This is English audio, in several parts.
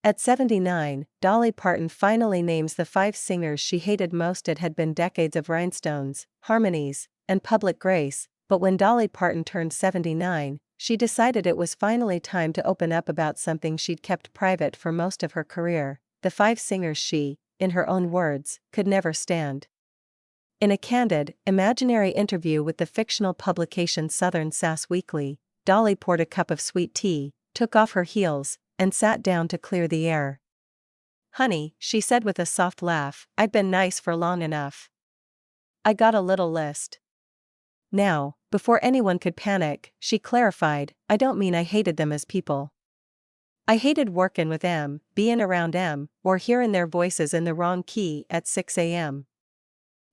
At 79, Dolly Parton finally names the 5 singers she hated most. It had been decades of rhinestones, harmonies, and public grace, but when Dolly Parton turned 79, she decided it was finally time to open up about something she'd kept private for most of her career: the 5 singers she, in her own words, could never stand. In a candid, imaginary interview with the fictional publication Southern Sass Weekly, Dolly poured a cup of sweet tea, took off her heels, and sat down to clear the air. "Honey," she said with a soft laugh, "I'd been nice for long enough. I got a little list." Now, before anyone could panic, she clarified, "I don't mean I hated them as people. I hated workin' with 'em, bein' around 'em, or hearin' their voices in the wrong key at 6 a.m.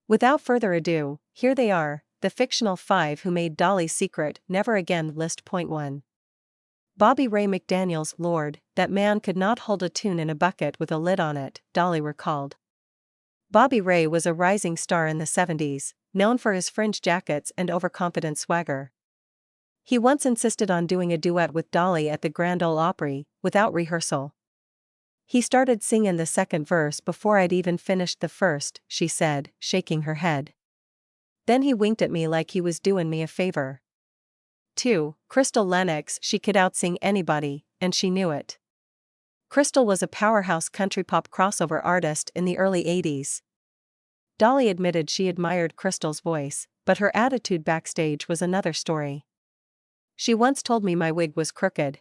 Without further ado, here they are, the fictional 5 who made Dolly's secret never again list. Point 1. Bobby Ray McDaniel's "Lord, that man could not hold a tune in a bucket with a lid on it," Dolly recalled. Bobby Ray was a rising star in the 70s, known for his fringe jackets and overconfident swagger. He once insisted on doing a duet with Dolly at the Grand Ole Opry, without rehearsal. "He started singin' the second verse before I'd even finished the first," she said, shaking her head. "Then he winked at me like he was doin' me a favor." 2. Crystal Lennox. She could outsing anybody, and she knew it. Crystal was a powerhouse country pop crossover artist in the early 80s. Dolly admitted she admired Crystal's voice, but her attitude backstage was another story. "She once told me my wig was crooked.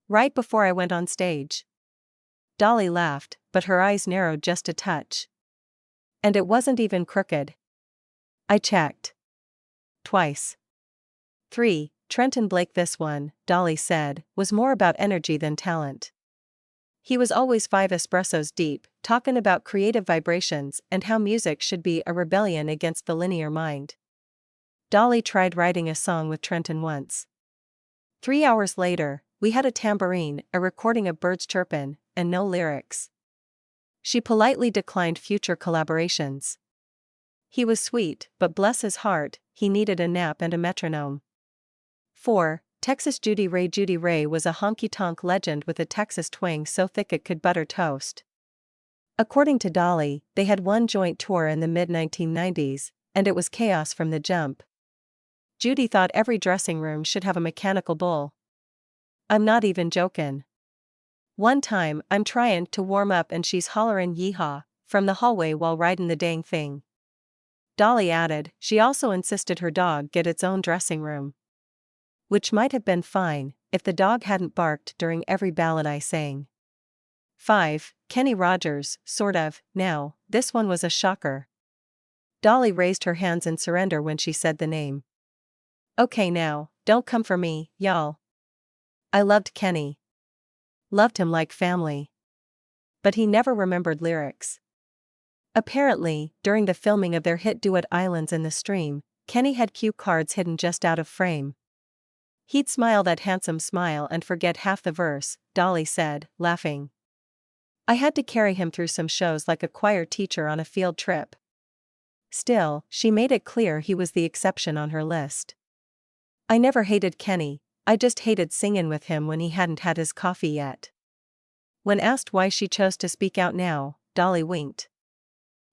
Right before I went on stage." Dolly laughed, but her eyes narrowed just a touch. "And it wasn't even crooked. I checked. Twice." 3. Trenton Blake. This one, Dolly said, was more about energy than talent. "He was always 5 espressos deep, talkin' about creative vibrations and how music should be a rebellion against the linear mind." Dolly tried writing a song with Trenton once. 3 hours later, we had a tambourine, a recording of birds chirpin', and no lyrics. She politely declined future collaborations. "He was sweet, but bless his heart, he needed a nap and a metronome." 4. Texas Judy Ray. Judy Ray was a honky-tonk legend with a Texas twang so thick it could butter toast. According to Dolly, they had one joint tour in the mid-1990s, and it was chaos from the jump. Judy thought every dressing room should have a mechanical bull. "I'm not even jokin'. One time, I'm tryin' to warm up and she's hollerin' yeehaw from the hallway while ridin' the dang thing." Dolly added, she also insisted her dog get its own dressing room. Which might have been fine, if the dog hadn't barked during every ballad I sang. 5. Kenny Rogers. Sort of. Now, this one was a shocker. Dolly raised her hands in surrender when she said the name. "Okay now, don't come for me, y'all. I loved Kenny. Loved him like family. But he never remembered lyrics." Apparently, during the filming of their hit duet Islands in the Stream, Kenny had cue cards hidden just out of frame. "He'd smile that handsome smile and forget half the verse," Dolly said, laughing. "I had to carry him through some shows like a choir teacher on a field trip." Still, she made it clear he was the exception on her list. "I never hated Kenny, I just hated singin' with him when he hadn't had his coffee yet." When asked why she chose to speak out now, Dolly winked.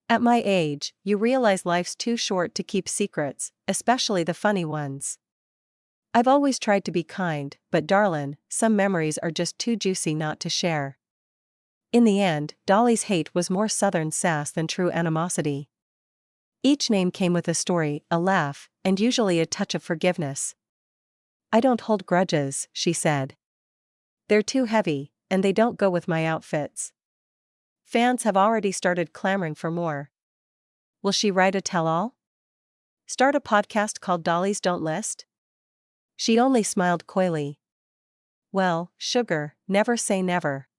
"At my age, you realize life's too short to keep secrets, especially the funny ones. I've always tried to be kind, but darlin', some memories are just too juicy not to share." In the end, Dolly's hate was more Southern sass than true animosity. Each name came with a story, a laugh, and usually a touch of forgiveness. "I don't hold grudges," she said. "They're too heavy, and they don't go with my outfits." Fans have already started clamoring for more. Will she write a tell-all? Start a podcast called Dolly's Don't List? She only smiled coyly. "Well, sugar, never say never."